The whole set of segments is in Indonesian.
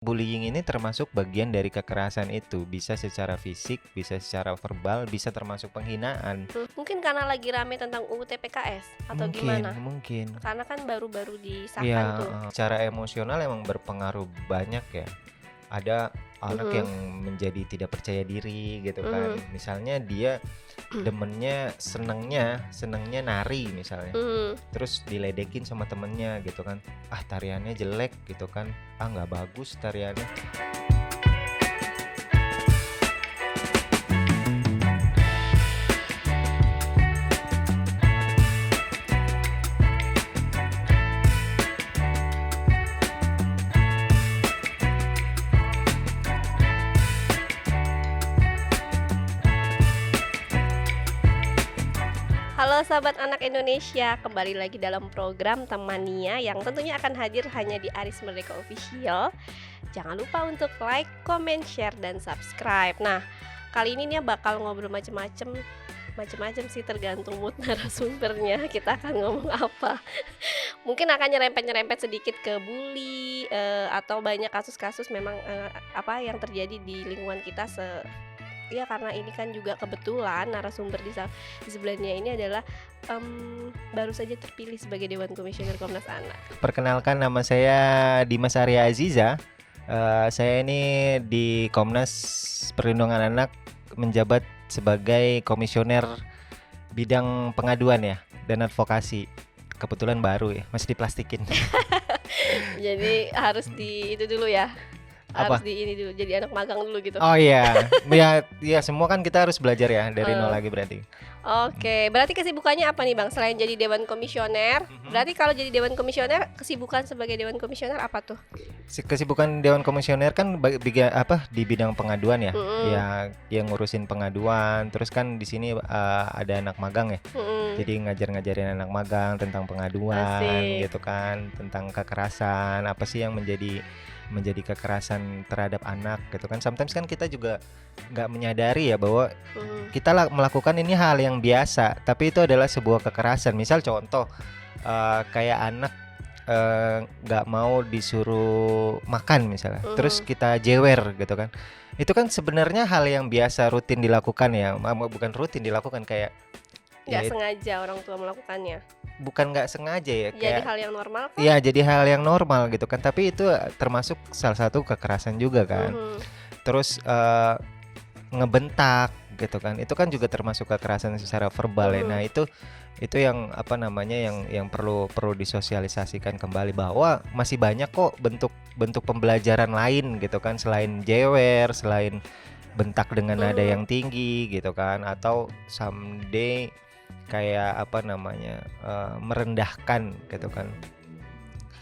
bullying ini termasuk bagian dari kekerasan itu, bisa secara fisik, bisa secara verbal, bisa termasuk penghinaan. Mungkin karena lagi rame tentang UU TPKS atau gimana? Mungkin. Karena kan baru-baru disahkan Iya, tuh. secara emosional emang berpengaruh banyak ya. Ada anak yang menjadi tidak percaya diri gitu kan. Misalnya dia demennya senengnya nari misalnya. Terus diledekin sama temennya gitu kan. Ah, tariannya jelek gitu kan. Ah, nggak bagus tariannya. Halo sahabat anak Indonesia, kembali lagi dalam program Temania yang tentunya akan hadir hanya di Aris Merdeka Official. Jangan lupa untuk like, comment, share, dan subscribe. Nah, kali ini nih bakal ngobrol macem-macem sih, tergantung mood narasumbernya. Kita akan ngomong apa. Mungkin akan nyerempet sedikit ke bully, atau banyak kasus-kasus memang yang terjadi di lingkungan kita ya, karena ini kan juga kebetulan narasumber di sebelahnya ini adalah baru saja terpilih sebagai Dewan Komisioner Komnas Anak. Perkenalkan, nama saya Dimas Arya Aziza. Saya ini di Komnas Perlindungan Anak menjabat sebagai komisioner bidang pengaduan ya dan advokasi. Kebetulan baru ya, masih diplastikin. Jadi harus itu dulu ya. Apa? Harus ini dulu, jadi anak magang dulu gitu. Oh iya, ya semua kan kita harus belajar ya dari nol lagi berarti. Oke, berarti kesibukannya apa nih Bang? Selain jadi Dewan Komisioner, berarti kalau jadi Dewan Komisioner, kesibukan sebagai Dewan Komisioner apa tuh? Kesibukan Dewan Komisioner kan di bidang pengaduan ya, ya yang ngurusin pengaduan. Terus kan di sini ada anak magang ya, jadi ngajarin anak magang tentang pengaduan. Asik. Gitu kan, tentang kekerasan, apa sih yang menjadi kekerasan terhadap anak gitu kan. Sometimes kan kita juga nggak menyadari ya bahwa kita melakukan ini hal yang biasa, tapi itu adalah sebuah kekerasan. Misal contoh kayak anak nggak mau disuruh makan misalnya, terus kita jewer gitu kan. Itu kan sebenarnya hal yang biasa rutin dilakukan ya, bukan rutin dilakukan, kayak nggak sengaja orang tua melakukannya. Bukan nggak sengaja ya, jadi hal yang normal kan? Iya, jadi hal yang normal gitu kan. Tapi itu termasuk salah satu kekerasan juga kan. Terus ngebentak gitu kan, itu kan juga termasuk kekerasan secara verbal ya. Nah itu yang yang perlu disosialisasikan kembali, bahwa masih banyak kok bentuk pembelajaran lain gitu kan, selain jewer, selain bentak dengan nada yang tinggi gitu kan, atau someday kayak merendahkan gitu kan.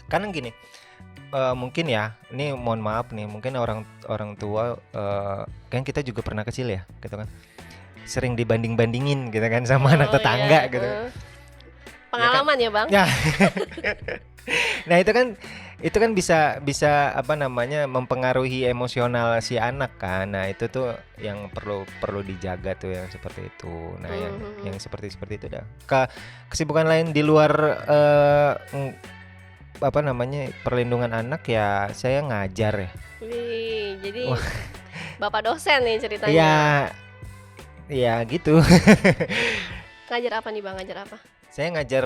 Karena gini, mungkin ya, ini mohon maaf nih, mungkin orang tua kan kita juga pernah kecil ya gitu kan, sering dibanding-bandingin gitu kan sama anak tetangga gitu. Pengalaman ya Bang? Ya. Nah itu kan bisa mempengaruhi emosional si anak kan. Nah itu tuh yang perlu dijaga tuh, yang seperti itu. Nah yang seperti itu dah. Kesibukan lain di luar perlindungan anak ya, saya ngajar ya. Wih, jadi Bapak dosen nih ceritanya. Ya gitu. Ngajar apa nih Bang? Ngajar apa? Saya ngajar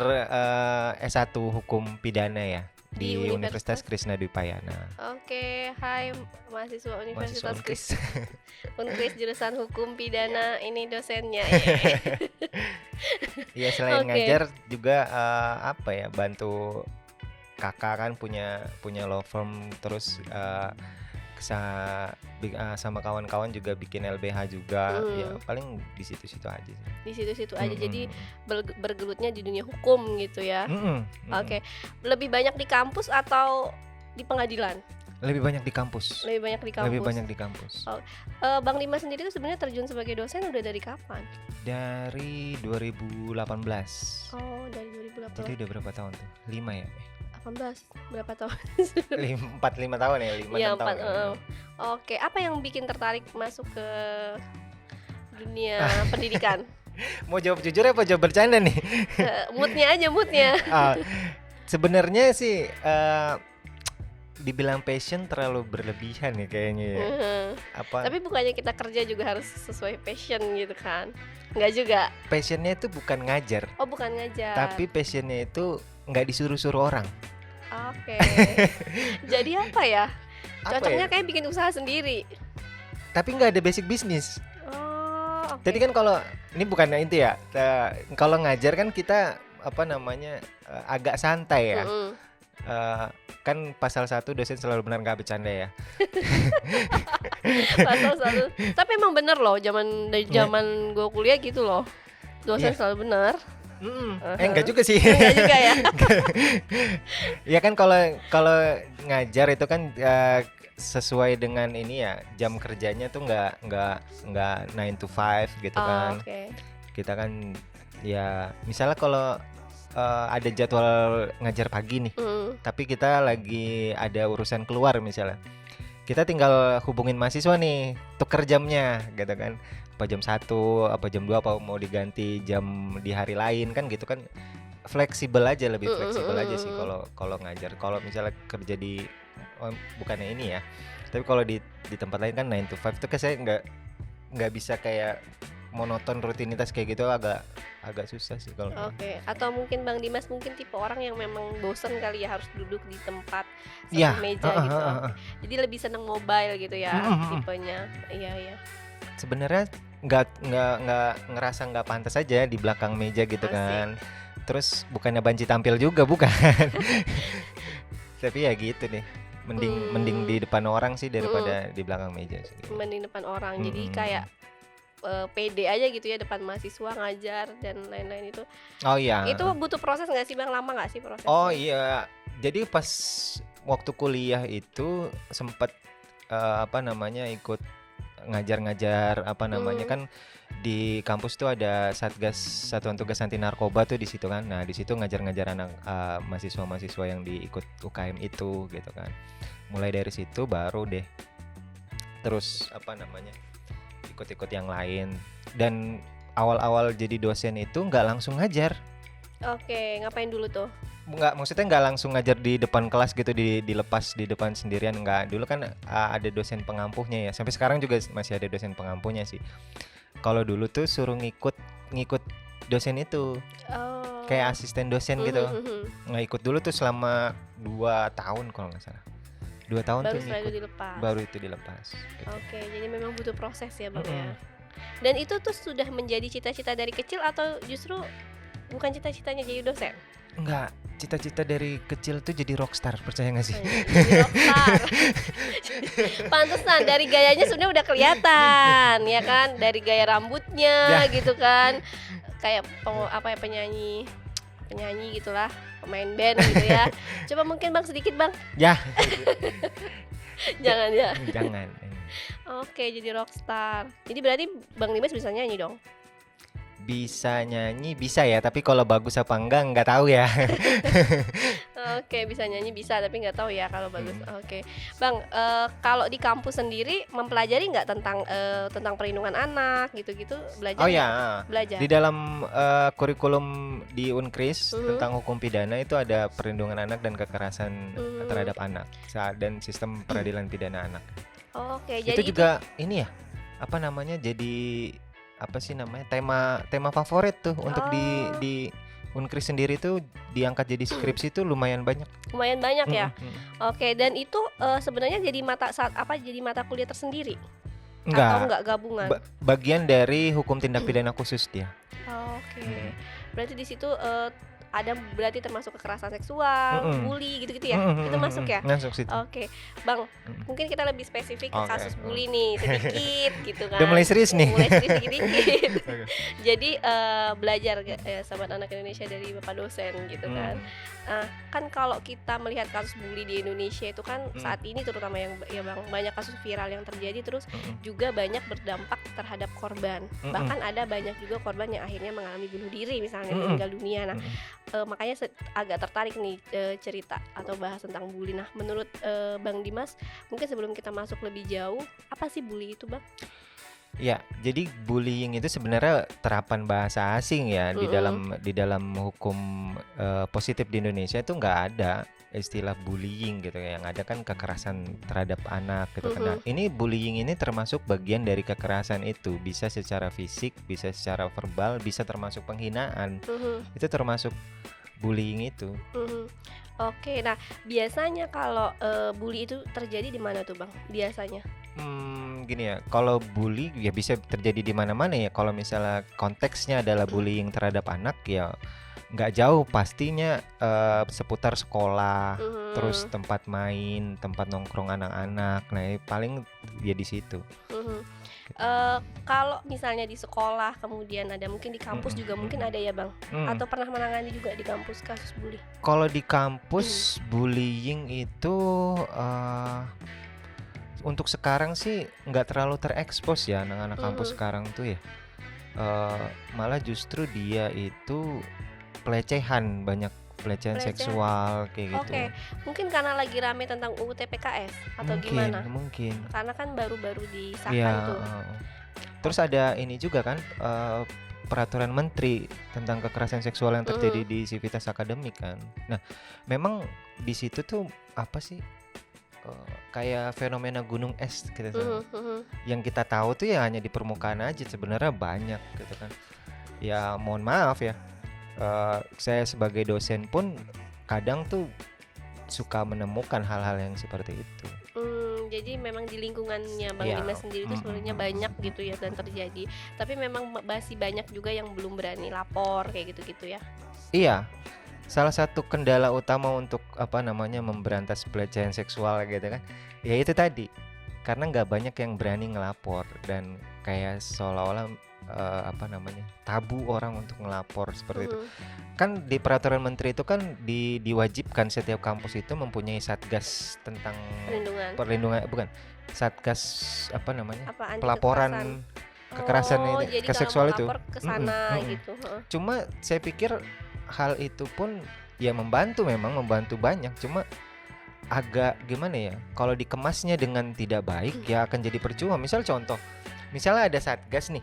S1 Hukum Pidana ya di Universitas Krishna Dwipayana. Oke, hai mahasiswa Universitas Unkris jurusan Hukum Pidana, ini dosennya. Iya, selain ngajar juga bantu kakak kan punya law firm, terus sama kawan-kawan juga bikin LBH juga. Ya paling di situ-situ aja sih. Di situ-situ aja. Jadi bergelutnya di dunia hukum gitu ya. Oke. Lebih banyak di kampus atau di pengadilan? Lebih banyak di kampus. Bang Dimas sendiri tuh sebenarnya terjun sebagai dosen udah dari kapan? Dari 2018. Oh, dari 2018. Jadi udah berapa tahun tuh? 5 ya? 18, berapa tahun? 4-5 tahun ya, 5-6 tahun. Oke, apa yang bikin tertarik masuk ke dunia pendidikan? Mau jawab jujur apa jawab bercanda nih? Moodnya aja. Sebenarnya sih dibilang passion terlalu berlebihan ya kayaknya ya. Apa Tapi bukannya kita kerja juga harus sesuai passion gitu kan? Nggak juga. passionnya itu bukan ngajar, Oh, bukan ngajar. tapi passionnya itu nggak disuruh-suruh orang. Oke. Jadi apa ya? Apa Cocoknya ya? kayak bikin usaha sendiri. Tapi nggak ada basic bisnis. Oh, oke. Jadi kan kalau ini bukannya itu ya, kalau ngajar kan kita apa namanya agak santai ya. Mm-mm. Kan pasal 1 dosen selalu benar, nggak bercanda ya. Pasal satu. Tapi emang bener loh, dari zaman gue kuliah gitu loh. Dosen Iya. selalu benar. Enggak juga sih. Enggak juga ya. Ya kan kalau ngajar itu kan sesuai dengan ini ya, jam kerjanya tuh nggak 9 to 5 gitu Oh, kan. oke. Kita kan ya misalnya kalau ada jadwal ngajar pagi nih, tapi kita lagi ada urusan keluar misalnya, kita tinggal hubungin mahasiswa nih, tuker jamnya gitu kan, apa jam 1, apa jam 2, apa mau diganti jam di hari lain kan gitu kan. Fleksibel aja, lebih fleksibel aja sih kalau ngajar. Kalau misalnya kerja di bukannya ini ya, tapi kalau di tempat lain kan 9 to 5 tuh kan saya nggak bisa kayak monoton rutinitas kayak gitu, agak susah sih kalau. Oke. Atau mungkin Bang Dimas mungkin tipe orang yang memang bosen kali ya harus duduk di tempat satu Iya, meja gitu. Jadi lebih seneng mobile gitu ya tipenya. Iya. Sebenarnya nggak ngerasa nggak pantas aja di belakang meja gitu Asik. kan. Terus bukannya banci tampil juga, bukan. Tapi ya gitu deh. Mending di depan orang sih daripada di belakang meja sih. Mending depan orang. Jadi kayak pede aja gitu ya depan mahasiswa ngajar dan lain-lain itu. Oh iya. Itu butuh proses nggak sih Bang? Lama nggak sih prosesnya? Oh iya. Jadi pas waktu kuliah itu sempat apa namanya ikut ngajar-ngajar apa namanya kan di kampus tuh ada Satgas Satuan Tugas Anti Narkoba tuh di situ kan. Nah, di situ ngajar-ngajar anak mahasiswa-mahasiswa yang diikut UKM itu gitu kan. Mulai dari situ baru deh terus apa namanya ikut-ikut yang lain. Dan awal-awal jadi dosen itu nggak langsung ngajar. Oke, ngapain dulu tuh? Nggak, maksudnya nggak langsung ngajar di depan kelas gitu, dilepas di depan sendirian, nggak. Dulu kan ada dosen pengampuhnya ya, sampai sekarang juga masih ada dosen pengampunya sih. Kalau dulu tuh suruh ngikut dosen itu Oh. kayak asisten dosen gitu. Nggak ikut dulu tuh selama 2 tahun kalau nggak salah. 2 tahun Baru tuh setelah itu ngikut, dilepas. baru itu dilepas gitu. Oke, jadi memang butuh proses ya Bang ya. Dan itu tuh sudah menjadi cita-cita dari kecil atau justru bukan cita-citanya jadi dosen? Enggak, cita-cita dari kecil tuh jadi rockstar, percaya nggak sih? Jadi rockstar. Pantesan dari gayanya sebenarnya udah kelihatan ya kan, dari gaya rambutnya gitu kan, kayak penyanyi gitulah, pemain band gitu ya. Coba mungkin Bang sedikit Bang. Ya. Jangan ya. Jangan. Oke, jadi rockstar. Jadi berarti Bang Dimas bisa nyanyi dong? Bisa nyanyi bisa ya, tapi kalau bagus apa enggak nggak tahu ya. Oke, bisa nyanyi bisa, tapi nggak tahu ya kalau bagus. Oke, Bang, kalau di kampus sendiri mempelajari nggak tentang perlindungan anak gitu-gitu, belajar? Oh ya, belajar. di dalam kurikulum di Unkris tentang hukum pidana itu ada perlindungan anak dan kekerasan terhadap anak dan sistem peradilan pidana anak. Oke, Itu jadi juga ini ya, apa namanya, jadi apa sih namanya, tema favorit tuh untuk di Unkris sendiri tuh diangkat jadi skripsi tuh lumayan banyak ya. Oke, dan itu sebenarnya jadi mata kuliah tersendiri? Atau enggak gabungan? Bagian dari hukum tindak pidana khusus dia. Oke. Berarti di situ ada berarti termasuk kekerasan seksual, bully gitu-gitu ya? Itu masuk ya? Masuk situ. Oke, Bang, mungkin kita lebih spesifik ke kasus bully nih sedikit gitu kan. Udah mulai serius nih. Mulai serius dikit-dikit. Jadi belajar sahabat anak Indonesia dari Bapak dosen gitu kan. Kan kalau kita melihat kasus bully di Indonesia itu kan saat ini terutama yang ya Bang, banyak kasus viral yang terjadi, terus juga banyak berdampak terhadap korban. Bahkan ada banyak juga korban yang akhirnya mengalami bunuh diri misalnya, meninggal dunia. Nah, makanya agak tertarik nih cerita atau bahas tentang bully. Nah, menurut Bang Dimas, mungkin sebelum kita masuk lebih jauh, apa sih bully itu Bang? Ya, jadi bullying itu sebenarnya terapan bahasa asing ya di dalam hukum positif di Indonesia itu nggak ada istilah bullying gitu ya. Yang ada kan kekerasan terhadap anak gitu kan. Nah, ini bullying ini termasuk bagian dari kekerasan itu, bisa secara fisik, bisa secara verbal, bisa termasuk penghinaan. Itu termasuk bullying itu. Oke, nah biasanya kalau bully itu terjadi di mana tuh Bang? Biasanya? Gini ya, kalau bully ya bisa terjadi di mana-mana ya. Kalau misalnya konteksnya adalah bullying terhadap anak ya nggak jauh pastinya seputar sekolah, terus tempat main, tempat nongkrong anak-anak. Nah, paling ya di situ. Kalau misalnya di sekolah, kemudian ada mungkin di kampus juga mungkin ada ya Bang? Atau pernah menangani juga di kampus kasus bully? Kalau di kampus bullying itu untuk sekarang sih nggak terlalu terekspos ya anak-anak kampus sekarang tuh ya. Malah justru dia itu pelecehan, banyak pelecehan seksual kayak gitu. Oke, mungkin karena lagi rame tentang UU TPKS atau gimana? Mungkin. Karena kan baru-baru disahkan Iya, tuh. terus ada ini juga kan peraturan menteri tentang kekerasan seksual yang terjadi di sivitas akademik kan. Nah, memang di situ tuh apa sih kayak fenomena gunung es gitu. Yang kita tahu tuh ya hanya di permukaan aja, sebenarnya banyak gitu kan. Ya mohon maaf ya, saya sebagai dosen pun kadang tuh suka menemukan hal-hal yang seperti itu. Jadi memang di lingkungannya Bang Dimas sendiri itu sebenarnya banyak gitu ya dan terjadi. Tapi memang masih banyak juga yang belum berani lapor kayak gitu-gitu ya. Iya. Salah satu kendala utama untuk memberantas pelecehan seksual gitu kan, ya itu tadi, karena nggak banyak yang berani ngelapor dan kayak seolah-olah tabu orang untuk ngelapor seperti itu. Kan di peraturan menteri itu kan diwajibkan setiap kampus itu mempunyai satgas tentang perlindungan satgas pelaporan kekerasan jadi seksual itu. Ke sana gitu. Cuma saya pikir hal itu pun ya membantu banyak, cuma agak gimana ya, kalau dikemasnya dengan tidak baik ya akan jadi percuma. Misalnya ada satgas nih,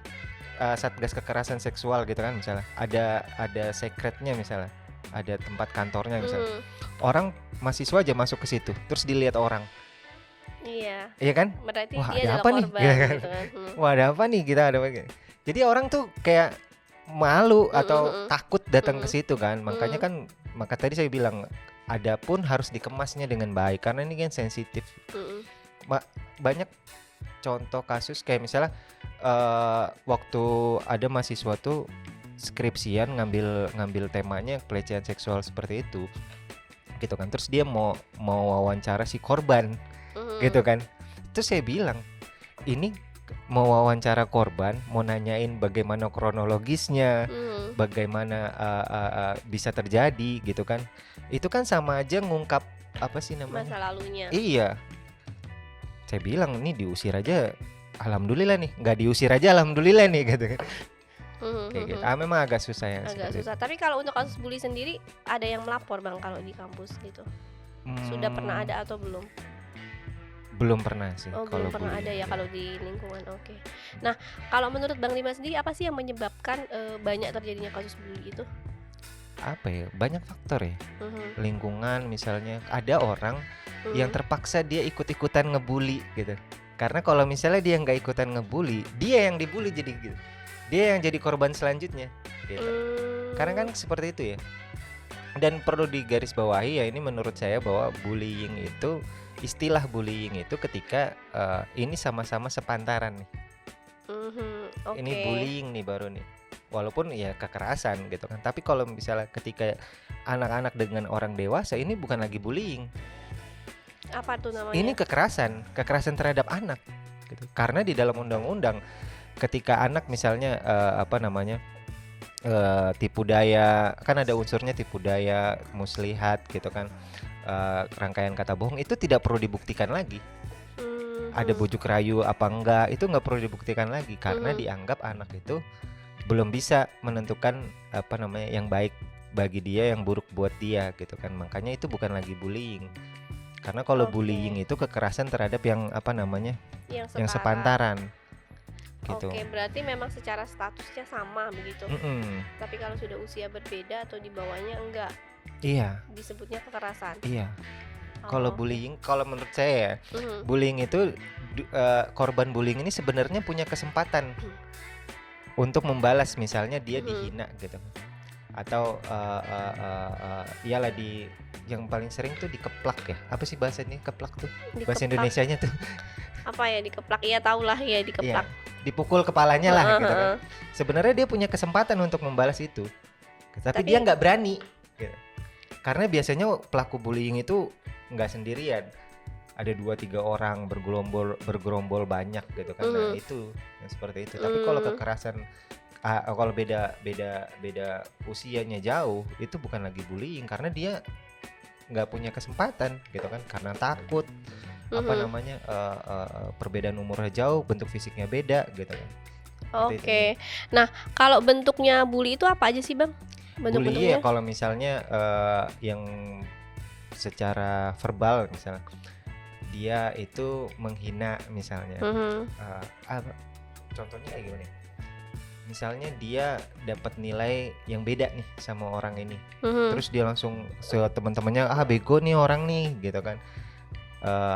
satgas kekerasan seksual gitu kan, misalnya ada sekretnya, misalnya ada tempat kantornya misalnya, orang mahasiswa aja masuk ke situ terus dilihat orang, iya kan, berarti wah dia ada apa nih korban, gitu kan. Wah ada apa nih, kita ada apa. Jadi orang tuh kayak malu atau takut datang ke situ kan. Maka tadi saya bilang adapun harus dikemasnya dengan baik karena ini kan sensitif. Banyak contoh kasus kayak misalnya waktu ada mahasiswa tuh skripsian ngambil temanya pelecehan seksual seperti itu gitu kan, terus dia mau wawancara si korban gitu kan. Terus saya bilang, ini mau wawancara korban, mau nanyain bagaimana kronologisnya, bagaimana bisa terjadi gitu kan. Itu kan sama aja ngungkap masa lalunya. Iya. Saya bilang ini diusir aja alhamdulillah nih, nggak diusir aja alhamdulillah nih gitu kan. Kayak gitu. Memang agak susah ya. Agak susah. Tapi kalau untuk kasus bully sendiri ada yang melapor Bang kalau di kampus gitu? Sudah pernah ada atau belum? Belum pernah sih. Belum pernah ada ya kalau di lingkungan. Oke. Nah, kalau menurut Bang Dimas sendiri apa sih yang menyebabkan banyak terjadinya kasus bully itu? Apa ya? Banyak faktor ya. Lingkungan misalnya, ada orang yang terpaksa dia ikut-ikutan ngebully gitu. Karena kalau misalnya dia nggak ikutan ngebully, dia yang dibully jadi gitu. Dia yang jadi korban selanjutnya gitu. Karena kan seperti itu ya. Dan perlu digarisbawahi ya, ini menurut saya bahwa bullying itu, istilah bullying itu ketika ini sama-sama sepantaran nih. Ini bullying nih baru nih. Walaupun ya kekerasan gitu kan. Tapi kalau misalnya ketika anak-anak dengan orang dewasa, ini bukan lagi bullying. Apa tuh namanya? Ini kekerasan terhadap anak gitu. Karena di dalam undang-undang ketika anak misalnya tipu daya, kan ada unsurnya tipu daya, muslihat gitu kan, rangkaian kata bohong, itu tidak perlu dibuktikan lagi. Ada bujuk rayu apa enggak, itu nggak perlu dibuktikan lagi karena dianggap anak itu belum bisa menentukan yang baik bagi dia, yang buruk buat dia gitu kan. Makanya itu bukan lagi bullying. Karena kalau bullying itu kekerasan terhadap yang yang sepantaran. gitu. Oke, berarti memang secara statusnya sama begitu. Tapi kalau sudah usia berbeda atau di bawahnya enggak, Iya, disebutnya kekerasan. iya. Kalau Oke. bullying, kalau menurut saya ya, bullying itu korban bullying ini sebenarnya punya kesempatan untuk membalas, misalnya dia dihina gitu, atau iyalah yang paling sering tuh dikeplak ya. Apa sih bahasanya keplak tuh? Bahasa Dikeplak. Indonesianya tuh. Apa ya dikeplak? Iya tahulah ya dikeplak. Iya, dipukul kepalanya lah gitu kan. Sebenarnya dia punya kesempatan untuk membalas itu, tapi dia nggak berani gitu. Karena biasanya pelaku bullying itu nggak sendirian, ada 2-3 orang bergerombol banyak gitu kan. Nah itu yang seperti itu. Tapi kalau kekerasan, kalau beda usianya jauh, itu bukan lagi bullying, karena dia nggak punya kesempatan gitu kan, karena takut apa namanya, perbedaan umurnya jauh, bentuk fisiknya beda gitu kan. Oke. Nah, kalau bentuknya bully itu apa aja sih, Bang? Bully ya kalau misalnya yang secara verbal, misalnya dia itu menghina misalnya. Contohnya kayak gimana? Misalnya dia dapat nilai yang beda nih sama orang ini, terus dia langsung ke teman-temannya, bego nih orang nih gitu kan,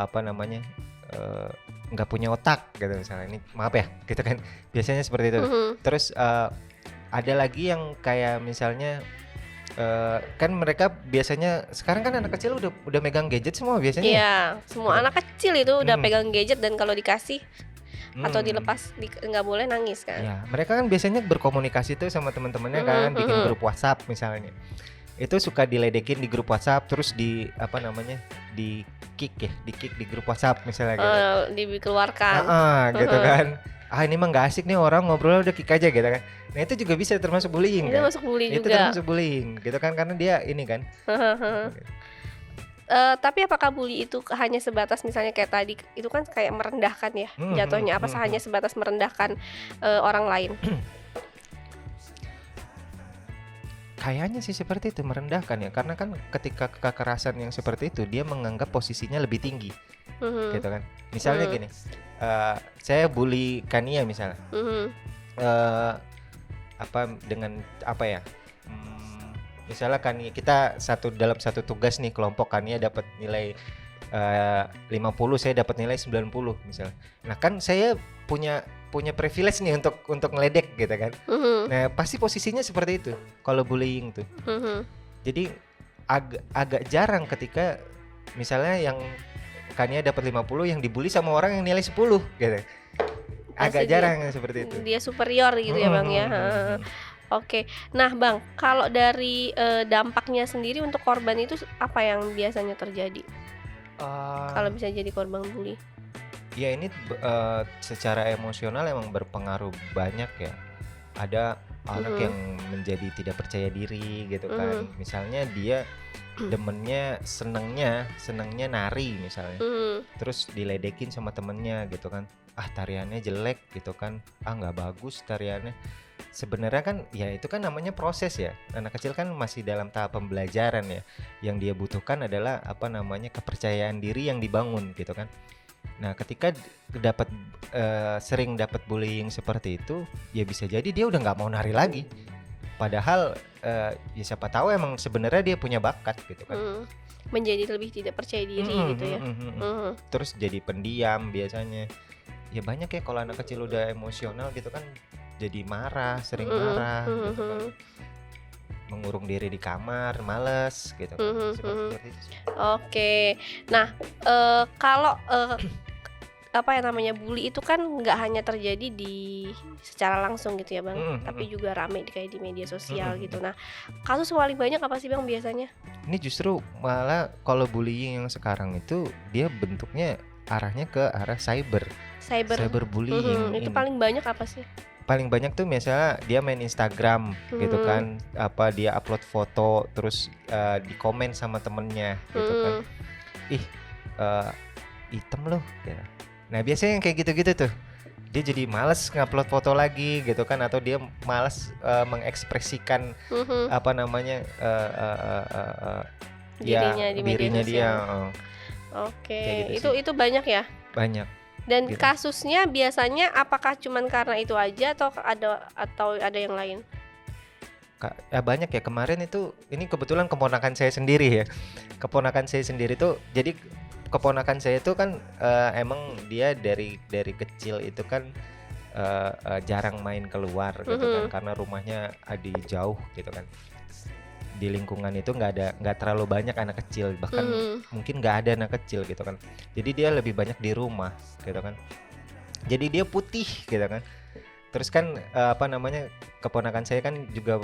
apa namanya, nggak punya otak gitu misalnya, ini maaf ya gitu kan, biasanya seperti itu. Terus ada lagi yang kayak misalnya, kan mereka biasanya sekarang kan anak kecil udah megang gadget semua biasanya. Iya, semua anak kecil itu udah pegang gadget, dan kalau dikasih atau dilepas nggak boleh nangis kan. Ya, mereka kan biasanya berkomunikasi tuh sama teman-temannya kan, bikin grup WhatsApp misalnya. Itu suka diledekin di grup WhatsApp, terus di apa namanya, di kick di grup WhatsApp misalnya gitu. Dikeluarkan. Gitu kan. Ini mah nggak asik nih orang ngobrol, udah kick aja gitu kan. Nah itu juga bisa termasuk bullying Itu kan. masuk bully Itu juga. termasuk bullying gitu kan, karena dia ini kan. Tapi apakah bully itu hanya sebatas misalnya kayak tadi itu kan kayak merendahkan ya jatuhnya, apa hanya sebatas merendahkan orang lain? Kayaknya sih seperti itu, merendahkan ya, karena kan ketika kekerasan yang seperti itu dia menganggap posisinya lebih tinggi, gitu kan. Misalnya gini, saya bully Kania misalnya, dengan apa ya? Misalnya Kania, kita dalam satu tugas nih kelompok, Kania dapat nilai 50, saya dapat nilai 90 misalnya. Nah kan saya punya privilege nih untuk ngeledek gitu kan. Nah pasti posisinya seperti itu kalau bullying tuh. Jadi agak jarang ketika misalnya yang Kania dapat 50 yang dibully sama orang yang nilai 10 gitu. Agak jarang yang seperti itu. Dia superior gitu ya Bang ya. Oke. Nah Bang, kalau dari dampaknya sendiri untuk korban itu apa yang biasanya terjadi? Kalau bisa jadi korban bully? Ya ini secara emosional emang berpengaruh banyak ya. Ada anak yang menjadi tidak percaya diri gitu kan. Misalnya dia demennya, senengnya nari misalnya. Terus diledekin sama temennya gitu kan. Tariannya jelek gitu kan. Nggak bagus tariannya. Sebenarnya kan ya itu kan namanya proses ya. Anak kecil kan masih dalam tahap pembelajaran ya. Yang dia butuhkan adalah apa namanya, kepercayaan diri yang dibangun gitu kan. Nah ketika sering dapat bullying seperti itu, ya bisa jadi dia udah nggak mau nari lagi. Padahal ya siapa tahu emang sebenarnya dia punya bakat gitu kan. Menjadi lebih tidak percaya diri gitu ya. Terus jadi pendiam biasanya. Ya banyak ya kalau anak kecil udah emosional gitu kan, jadi marah, sering marah gitu kan. Mengurung diri di kamar, males gitu kan. Seperti itu. Oke. Nah, kalau apa yang namanya bully itu kan nggak hanya terjadi di secara langsung gitu ya Bang, tapi juga rame kayak di media sosial gitu. Nah, kasus paling banyak apa sih Bang biasanya? Ini justru malah kalau bullying yang sekarang itu dia bentuknya arahnya ke arah cyberbullying. Itu paling banyak apa sih? Paling banyak tuh misalnya dia main Instagram gitu kan, dia upload foto terus di komen sama temennya gitu kan, hitam loh gitu. Nah biasanya yang kayak gitu-gitu tuh dia jadi males ngupload foto lagi gitu kan, atau dia males mengekspresikan apa namanya dirinya di media dirinya sosial. dia. Oke, gitu itu banyak ya? Banyak. Dan gitu. kasusnya biasanya apakah cuman karena itu aja atau ada yang lain? Banyak ya, kemarin itu ini kebetulan keponakan saya sendiri ya. Keponakan saya sendiri tuh, jadi keponakan saya itu kan emang dia dari kecil itu kan jarang main keluar gitu kan, karena rumahnya di jauh gitu kan. Di lingkungan itu nggak terlalu banyak anak kecil, bahkan mungkin nggak ada anak kecil gitu kan. Jadi dia lebih banyak di rumah gitu kan. Jadi dia putih gitu kan. Terus kan keponakan saya kan juga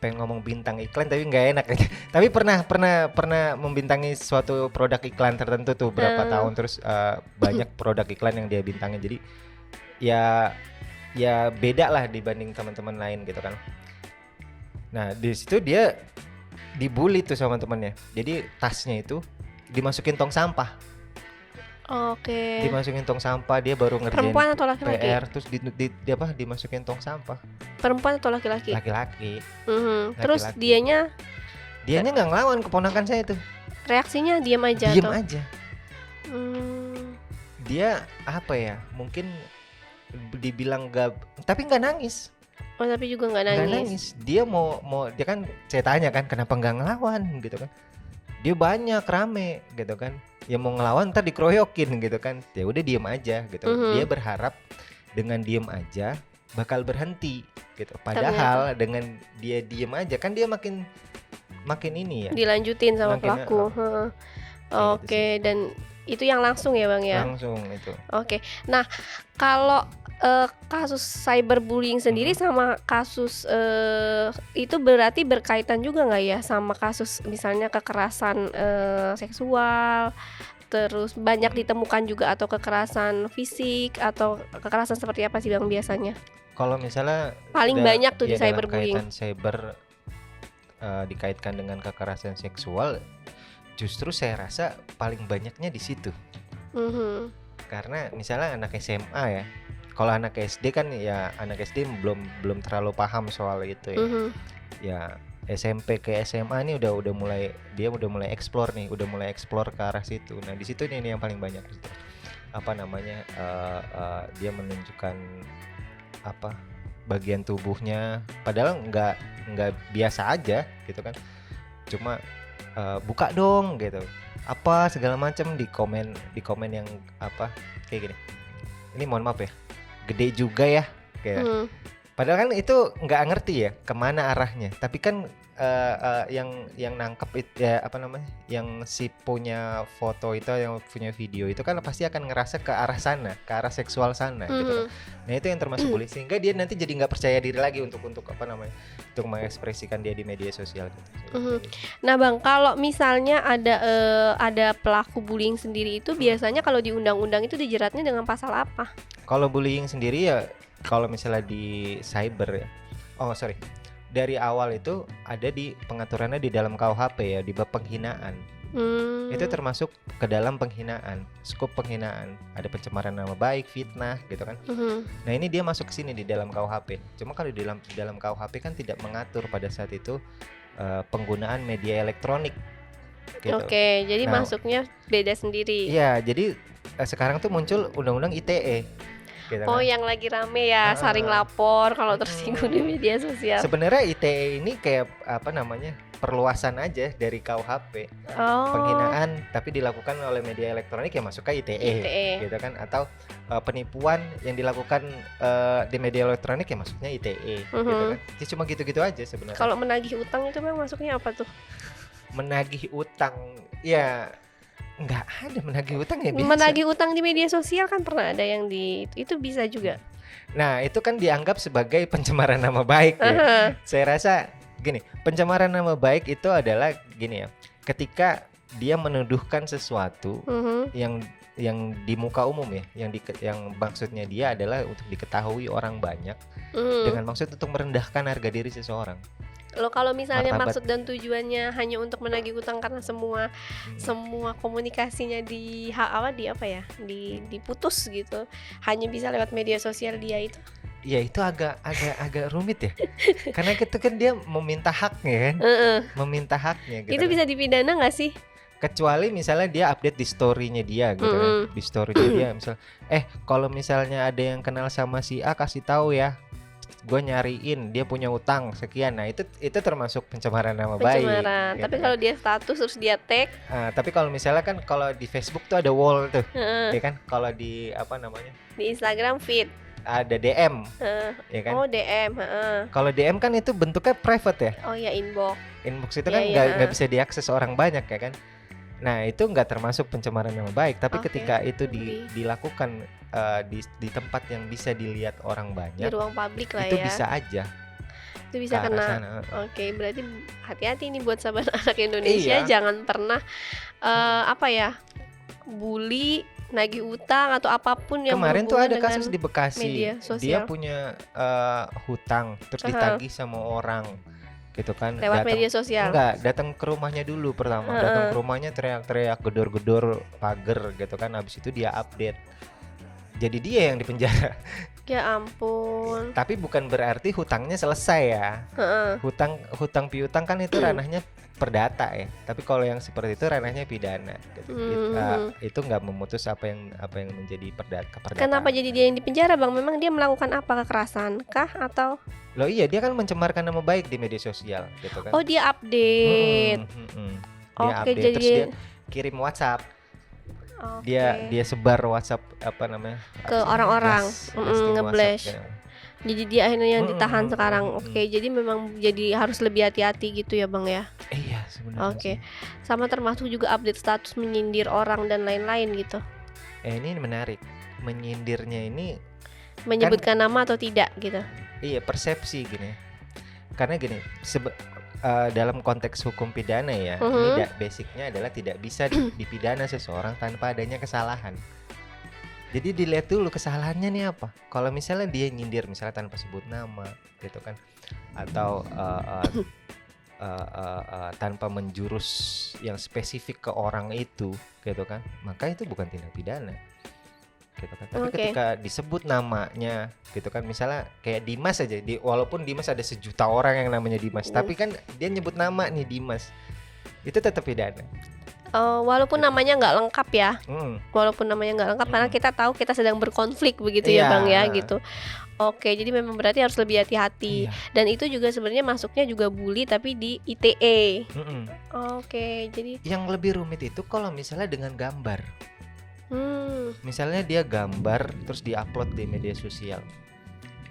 pengen ngomong bintang iklan tapi nggak enak aja. Tapi pernah membintangi suatu produk iklan tertentu tuh berapa tahun, terus banyak produk iklan yang dia bintangin. Jadi ya beda lah dibanding teman-teman lain gitu kan. Nah di situ dia dibully tuh sama temannya. Jadi tasnya itu dimasukin tong sampah. Oke. Dimasukin tong sampah, dia baru ngerjain Perempuan atau laki-laki? PR, terus dimasukin tong sampah. Perempuan atau laki-laki? Laki-laki. Terus dianya nggak ngelawan keponakan saya tuh. Reaksinya diam aja? Diam aja. Dia mungkin dibilang tapi nggak nangis. Oh, tapi juga nggak nangis. Dia mau dia kan, saya tanya kan kenapa nggak ngelawan gitu kan. Dia banyak rame gitu kan. Ya mau ngelawan ntar dikeroyokin gitu kan. Ya udah diem aja gitu. Dia berharap dengan diem aja bakal berhenti gitu. Padahal dengan dia diem aja kan dia makin ini ya. Dilanjutin sama pelaku. Oke, dan itu yang langsung ya Bang ya? Langsung itu. Oke. Nah, kalau kasus cyberbullying sendiri sama kasus itu berarti berkaitan juga nggak ya sama kasus misalnya kekerasan seksual, terus banyak ditemukan juga, atau kekerasan fisik, atau kekerasan seperti apa sih Bang biasanya? Kalau misalnya paling banyak tuh di cyberbullying. Cyber dikaitkan dengan kekerasan seksual, justru saya rasa paling banyaknya di situ. Karena misalnya anak SMA ya. Kalau anak SD kan ya, anak SD belum terlalu paham soal itu ya. Ya SMP ke SMA ini udah mulai explore nih, udah mulai explore ke arah situ. Nah di situ ini yang paling banyak gitu. Dia menunjukkan bagian tubuhnya, padahal nggak biasa aja gitu kan. Cuma buka dong gitu, segala macam di komen yang kayak gini. Ini mohon maaf ya, gede juga ya kayak. Padahal kan itu nggak ngerti ya kemana arahnya, tapi kan yang nangkep itu ya yang si punya foto itu, yang punya video itu kan pasti akan ngerasa ke arah sana, ke arah seksual sana gitu kan. Nah itu yang termasuk bullying, sehingga dia nanti jadi nggak percaya diri lagi untuk mengekspresikan dia di media sosial gitu. Nah Bang, kalau misalnya ada pelaku bullying sendiri itu biasanya kalau di undang-undang itu dijeratnya dengan pasal apa? Kalau bullying sendiri ya, kalau misalnya di cyber ya, dari awal itu ada di pengaturannya di dalam KUHP ya, di bab penghinaan. Itu termasuk ke dalam penghinaan, skop penghinaan. Ada pencemaran nama baik, fitnah gitu kan. Nah ini dia masuk ke sini di dalam KUHP. Cuma kalau di dalam KUHP kan tidak mengatur pada saat itu penggunaan media elektronik gitu. Oke, jadi masuknya beda sendiri. Iya, jadi sekarang tuh muncul undang-undang ITE gitu kan. Yang lagi rame ya, saring lapor kalau tersinggung di media sosial. Sebenarnya ITE ini kayak perluasan aja dari KUHP. Penghinaan tapi dilakukan oleh media elektronik ya masuk ke ITE. Gitu kan. Atau penipuan yang dilakukan di media elektronik ya masuknya ITE gitu kan. Jadi cuma gitu-gitu aja sebenarnya. Kalau menagih utang itu Bang masuknya apa tuh? Menagih utang ya nggak ada. Menagih utang ya biasa. Menagih utang di media sosial kan pernah ada yang itu bisa juga. Nah itu kan dianggap sebagai pencemaran nama baik ya. Saya rasa gini, pencemaran nama baik itu adalah gini ya, ketika dia menuduhkan sesuatu yang di muka umum ya, yang maksudnya dia adalah untuk diketahui orang banyak, dengan maksud untuk merendahkan harga diri seseorang. Kalau misalnya maksud dan tujuannya hanya untuk menagih utang karena semua komunikasinya diputus gitu, hanya bisa lewat media sosial dia itu. Ya itu agak rumit ya. Karena itu kan dia meminta haknya kan. Meminta haknya gitu. Itu bisa dipidana nggak sih? Kecuali misalnya dia update di story-nya dia gitu kan. Di story-nya dia misal kalau misalnya ada yang kenal sama si A kasih tahu ya. Gue nyariin dia punya utang sekian. Nah, itu termasuk pencemaran nama baik. Pencemaran. Gitu Tapi kan. kalau dia status terus dia tag, Tapi kalau misalnya kan kalau di Facebook tuh ada wall tuh. Ya kan? Kalau di apa namanya? di Instagram feed Ada DM. Ya kan? Oh DM. Kalau DM kan itu bentuknya private ya. Oh ya inbox. Inbox itu kan nggak bisa diakses orang banyak ya kan. Nah itu nggak termasuk pencemaran nama baik. Tapi ketika itu dilakukan di tempat yang bisa dilihat orang banyak, di ruang publik lah itu ya, bisa aja. Itu bisa kena. Oke, berarti hati-hati nih buat sahabat anak Indonesia. Jangan pernah bully, nagih utang atau apapun yang kemarin tuh ada berhubungan kasus di Bekasi. media sosial. Dia punya hutang terus ditagih sama orang gitu kan, lewat media sosial. Enggak, datang ke rumahnya dulu pertama. Datang ke rumahnya teriak-teriak, gedor-gedor pagar gitu kan. Habis itu dia update. Jadi dia yang dipenjara. Ya ampun. Tapi bukan berarti hutangnya selesai ya. Hutang piutang kan itu ranahnya perdata ya. Tapi kalau yang seperti itu ranahnya pidana gitu. Itu nggak memutus apa yang menjadi perdata. Kenapa jadi dia yang dipenjara, Bang? Memang dia melakukan apa, kekerasan kah atau? Loh iya, dia kan mencemarkan nama baik di media sosial gitu kan. Oh, dia update. Dia update jadi terus dia kirim WhatsApp. Dia sebar WhatsApp ke orang-orang, nge-blast. Jadi dia akhirnya yang ditahan sekarang. Jadi memang jadi harus lebih hati-hati gitu ya, Bang ya. Iya sebenarnya. Sama termasuk juga update status menyindir orang dan lain-lain gitu. Ini menarik. Menyindirnya ini menyebutkan nama atau tidak gitu. Iya, persepsi gini. Karena gini, dalam konteks hukum pidana ya, ini basicnya adalah tidak bisa dipidana seseorang tanpa adanya kesalahan. Jadi dilihat dulu kesalahannya nih apa. Kalau misalnya dia nyindir misalnya tanpa sebut nama gitu kan, atau tanpa menjurus yang spesifik ke orang itu gitu kan, maka itu bukan tindak pidana gitu kan. Tapi ketika disebut namanya gitu kan, misalnya kayak Dimas aja, walaupun Dimas ada sejuta orang yang namanya Dimas, tapi kan dia nyebut nama nih Dimas, itu tetap pidana. Walaupun namanya nggak lengkap ya, walaupun namanya nggak lengkap, karena kita tahu kita sedang berkonflik begitu ya Bang ya gitu. Jadi memang berarti harus lebih hati-hati. Dan itu juga sebenarnya masuknya juga bully tapi di ITE. Jadi yang lebih rumit itu kalau misalnya dengan gambar. Misalnya dia gambar terus diupload di media sosial.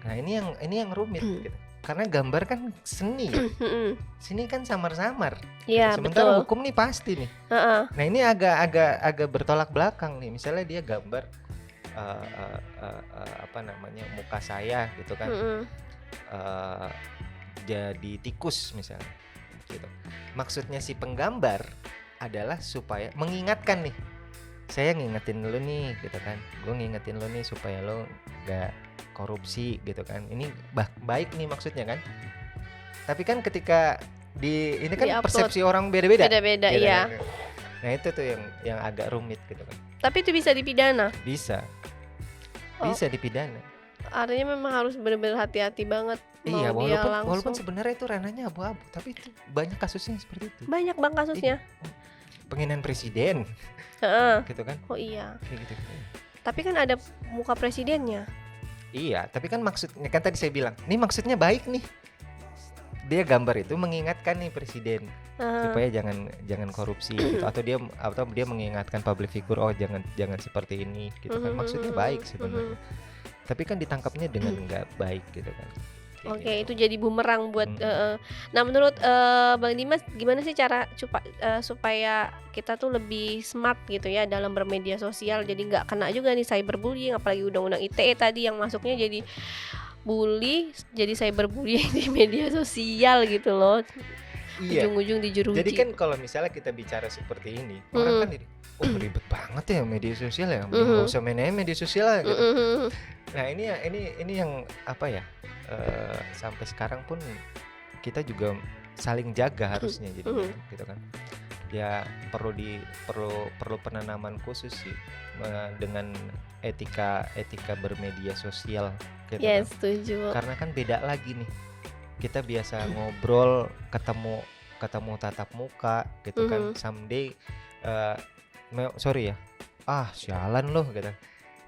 Nah ini yang rumit gitu. Karena gambar kan seni, seni kan samar-samar. Iya, sementara betul. Hukum nih pasti nih. Nah ini agak bertolak belakang nih. Misalnya dia gambar muka saya gitu kan, jadi tikus misalnya, gitu. Maksudnya si penggambar adalah supaya mengingatkan nih. Saya ngingetin lo nih gitu kan, gue ngingetin lo nih supaya lo gak korupsi gitu kan. Ini baik nih maksudnya kan. Tapi kan ketika ini kan persepsi orang beda-beda gitu, iya. Nah itu tuh yang agak rumit gitu kan. Tapi itu bisa dipidana? Bisa dipidana. Artinya memang harus benar-benar hati-hati banget. Iya, walaupun sebenarnya itu ranahnya abu-abu, tapi itu banyak kasusnya seperti itu. Banyak Bang kasusnya. Penghinaan presiden. Gitu kan. Oh iya. Kayak gitu. Tapi kan ada muka presidennya. Iya, tapi kan maksudnya kan tadi saya bilang, nih maksudnya baik nih. Dia gambar itu mengingatkan nih presiden supaya jangan korupsi gitu. atau dia mengingatkan public figure, oh jangan seperti ini gitu kan. Maksudnya baik sebenarnya. Tapi kan ditangkapnya dengan enggak baik gitu kan. Itu jadi bumerang buat nah menurut Bang Dimas gimana sih cara supaya kita tuh lebih smart gitu ya dalam bermedia sosial, jadi nggak kena juga nih cyberbullying, apalagi undang-undang ITE tadi yang masuknya jadi bully, jadi cyberbullying di media sosial gitu loh. Iya. Ujung-ujung dijeruji. Jadi kan kalau misalnya kita bicara seperti ini, orang kan jadi ribet banget ya media sosial ya, nggak usah main media sosial ya gitu. Nah ini yang apa ya, sampai sekarang pun kita juga saling jaga harusnya jadi gitu kan. Ya perlu penanaman khusus sih dengan etika bermedia sosial gitu kan. Setuju. Karena kan beda lagi nih. Kita biasa ngobrol, ketemu tatap muka gitu kan. Someday eh, sorry ya, sialan loh gitu.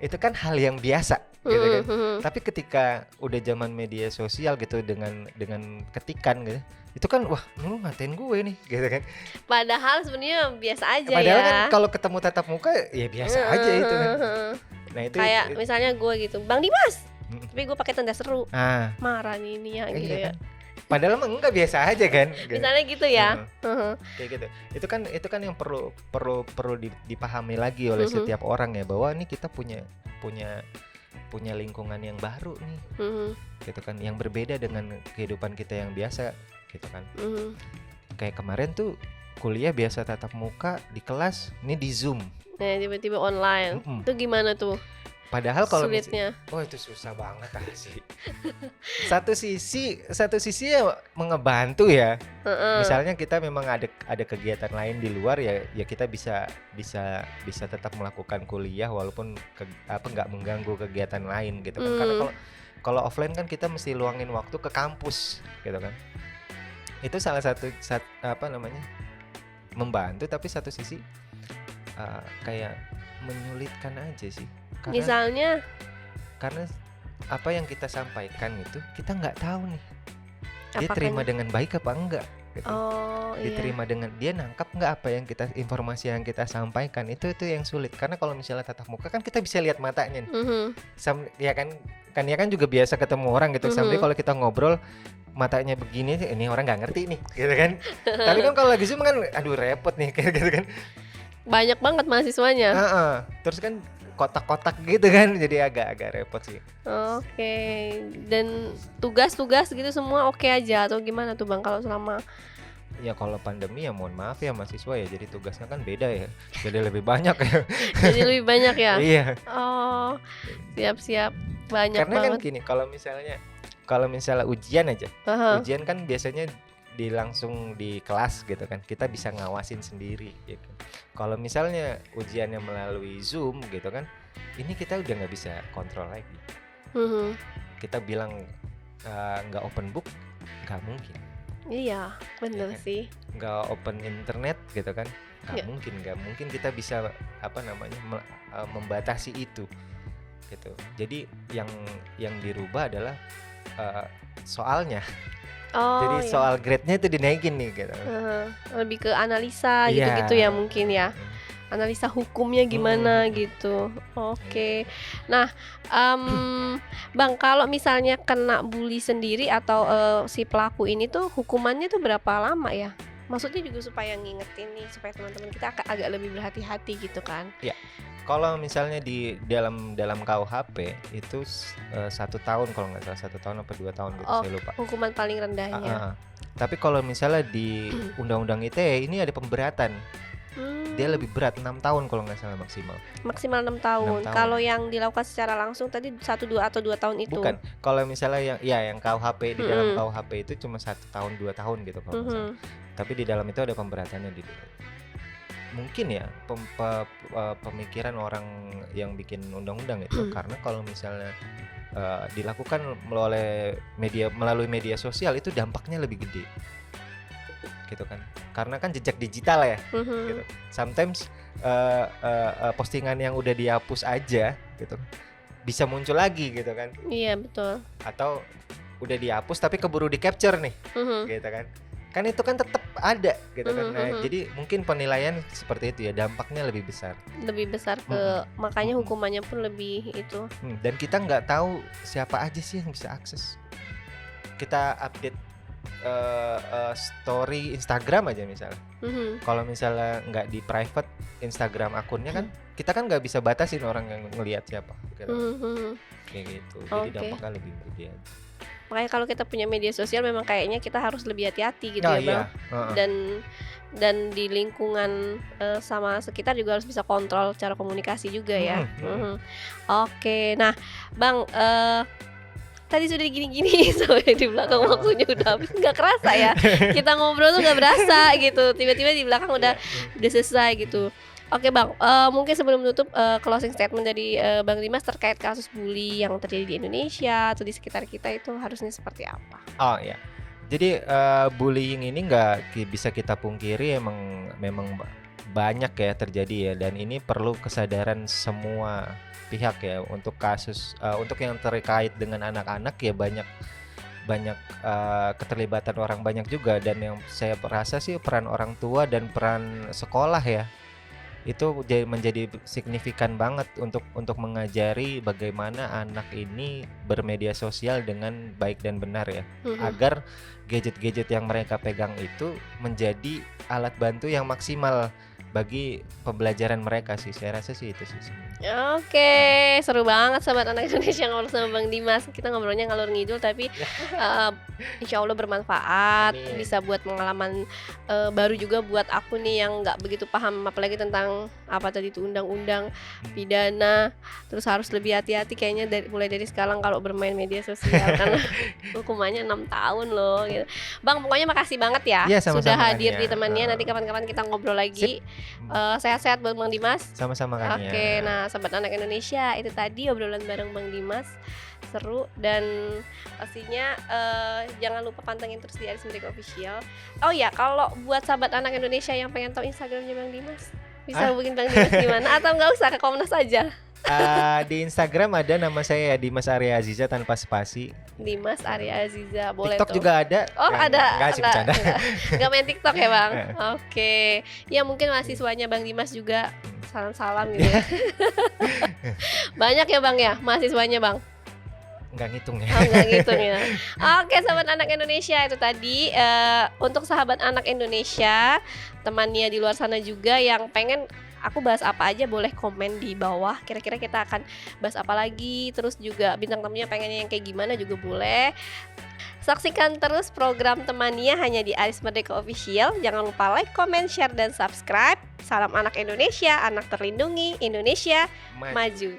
Itu kan hal yang biasa gitu kan. Tapi ketika udah zaman media sosial gitu dengan ketikan gitu, itu kan wah lu ngatain gue nih gitu kan. Padahal sebenarnya biasa aja Padahal ya. kan kalau ketemu tatap muka ya biasa aja itu kan. Nah itu kayak misalnya gue gitu, Bang Dimas, tapi gue pakai tanda seru, ah marah nih ini ya gitu iya ya. kan. Padahal mah enggak, biasa aja kan. Misalnya gitu ya. Kayak gitu. Itu kan yang perlu dipahami lagi oleh setiap orang ya, bahwa ini kita punya lingkungan yang baru nih. Gitu kan, yang berbeda dengan kehidupan kita yang biasa gitu kan. Kayak kemarin tuh kuliah biasa tatap muka di kelas, ini di Zoom. Nah, tiba-tiba online. Itu gimana tuh? Padahal kalau sulitnya, itu susah banget sih. Satu sisi ya mengebantu ya. Misalnya kita memang ada kegiatan lain di luar ya kita bisa tetap melakukan kuliah walaupun nggak mengganggu kegiatan lain gitu kan. Karena kalau offline kan kita mesti luangin waktu ke kampus gitu kan. Itu salah satu membantu, tapi satu sisi kayak menyulitkan aja sih. Karena apa yang kita sampaikan itu kita nggak tahu nih dia apakah terima dengan baik apa enggak gitu. Diterima dengan dia nangkap nggak apa yang informasi yang kita sampaikan. Itu yang sulit, karena kalau misalnya tatap muka kan kita bisa lihat matanya nih. Ya kan juga biasa ketemu orang gitu. Sampai kalau kita ngobrol matanya begini, ini orang nggak ngerti nih gitu kan. Tapi kan kalau lagi Zoom kan aduh repot nih kayak gitu kan. Banyak banget mahasiswanya. Terus kan kotak-kotak gitu kan, jadi agak repot sih. Oke. Dan tugas-tugas gitu semua oke aja atau gimana tuh Bang kalau selama? Ya kalau pandemi ya mohon maaf ya mahasiswa ya, jadi tugasnya kan beda ya, jadi lebih banyak ya. Jadi lebih banyak ya? Iya. Oh, siap-siap, banyak karena banget. Kan gini, kalau misalnya ujian aja, ujian kan biasanya langsung di kelas gitu kan, kita bisa ngawasin sendiri gitu. Kalau misalnya ujiannya melalui Zoom gitu kan, ini kita udah nggak bisa kontrol lagi. Kita bilang nggak open book, nggak mungkin. Iya, bener kan? Sih. Nggak open internet gitu kan, nggak mungkin kita bisa membatasi itu gitu. Jadi yang dirubah adalah soalnya. Jadi soal grade-nya itu dinaikin nih gitu. Lebih ke analisa gitu-gitu ya mungkin ya. Analisa hukumnya gimana gitu. Oke. Nah, Bang, kalau misalnya kena bully sendiri atau si pelaku ini tuh hukumannya tuh berapa lama ya? Maksudnya juga supaya ngingetin nih, supaya teman-teman kita agak lebih berhati-hati gitu kan. Iya. Kalau misalnya di dalam KUHP itu 1 tahun, kalau nggak salah 1 tahun apa 2 tahun gitu, saya lupa. Hukuman paling rendahnya. Tapi kalau misalnya di Undang-Undang ITE ini ada pemberatan. Dia lebih berat, 6 tahun kalau nggak salah maksimal. Maksimal 6 tahun. Kalau yang dilakukan secara langsung tadi 1, 2 atau 2 tahun itu? Bukan. Kalau misalnya yang KUHP di dalam KUHP itu cuma 1 tahun 2 tahun gitu kalau nggak salah. Tapi di dalam itu ada pemberatannya di dulu. Mungkin ya pemikiran orang yang bikin undang-undang itu karena kalau misalnya dilakukan melalui media sosial itu dampaknya lebih gede gitu kan, karena kan jejak digital ya gitu. Sometimes postingan yang udah dihapus aja gitu bisa muncul lagi gitu kan. Iya betul. Atau udah dihapus tapi keburu di capture nih gitu kan itu kan tetap ada gitu kan. Nah, jadi mungkin penilaian seperti itu ya, dampaknya lebih besar ke makanya hukumannya pun lebih itu. Dan kita nggak tahu siapa aja sih yang bisa akses. Kita update story Instagram aja misalnya. Kalau misalnya nggak di private Instagram akunnya kan kita kan nggak bisa batasin orang yang ngelihat siapa gitu. Kayak gitu. Jadi dampaknya lebih gede aja. Makanya kalau kita punya media sosial memang kayaknya kita harus lebih hati-hati gitu ya Bang. Dan di lingkungan sama sekitar juga harus bisa kontrol cara komunikasi juga ya. Oke, nah Bang, tadi sudah gini-gini sampai di belakang waktunya udah habis, nggak kerasa ya. Kita ngobrol tuh nggak berasa gitu. Tiba-tiba di belakang udah selesai gitu. Oke Bang, mungkin sebelum menutup closing statement dari Bang Dimas terkait kasus bully yang terjadi di Indonesia atau di sekitar kita itu harusnya seperti apa? Oh iya, jadi bullying ini nggak bisa kita pungkiri memang banyak ya terjadi ya, dan ini perlu kesadaran semua pihak ya untuk kasus untuk yang terkait dengan anak-anak ya, banyak banyak keterlibatan orang banyak juga, dan yang saya rasa sih peran orang tua dan peran sekolah ya itu menjadi signifikan banget untuk mengajari bagaimana anak ini bermedia sosial dengan baik dan benar ya, agar gadget-gadget yang mereka pegang itu menjadi alat bantu yang maksimal bagi pembelajaran mereka sih. Saya rasa sih itu sih sebenarnya. Oke, seru banget Sobat Anak Indonesia ngobrol sama Bang Dimas. Kita ngobrolnya ngalur ngidul tapi insya Allah bermanfaat. Amin. Bisa buat pengalaman baru juga buat aku nih yang nggak begitu paham apalagi tentang apa tadi itu undang-undang pidana. Terus harus lebih hati-hati kayaknya mulai dari sekarang kalau bermain media sosial karena hukumannya 6 tahun loh gitu. Bang, pokoknya makasih banget ya, Iya, sama-sama, sudah hadir Kania. di temannya. Nanti kapan-kapan kita ngobrol lagi. Sehat-sehat buat Bang Dimas. Sama-sama kan ya. Oke, nah Sobat Anak Indonesia, itu tadi obrolan bareng Bang Dimas, seru dan pastinya jangan lupa pantengin terus di Aris Merdeka Official. Oh ya, kalau buat Sobat Anak Indonesia yang pengen tahu Instagramnya Bang Dimas, bisa hubungin Bang Dimas gimana? Atau nggak usah, ke Komnas aja? Di Instagram ada nama saya ya, Dimas Arya Aziza tanpa spasi. Dimas Arya Aziza, boleh TikTok tuh. juga ada. Oh, ada. Enggak sih, bercanda. Enggak main TikTok ya, Bang? Oke. Ya mungkin mahasiswanya Bang Dimas juga salam-salam gitu ya. Banyak ya, Bang ya, mahasiswanya, Bang? Nggak ngitung ya. Oh, nggak gitu ya. Oke, Sahabat Anak Indonesia, itu tadi untuk sahabat anak Indonesia, temannya di luar sana juga yang pengen aku bahas apa aja, boleh komen di bawah. Kira-kira kita akan bahas apa lagi, terus juga bintang tamunya pengennya yang kayak gimana juga boleh. Saksikan terus program Temania hanya di Aris Merdeka Official. Jangan lupa like, comment, share, dan subscribe. Salam anak Indonesia, anak terlindungi, Indonesia maju.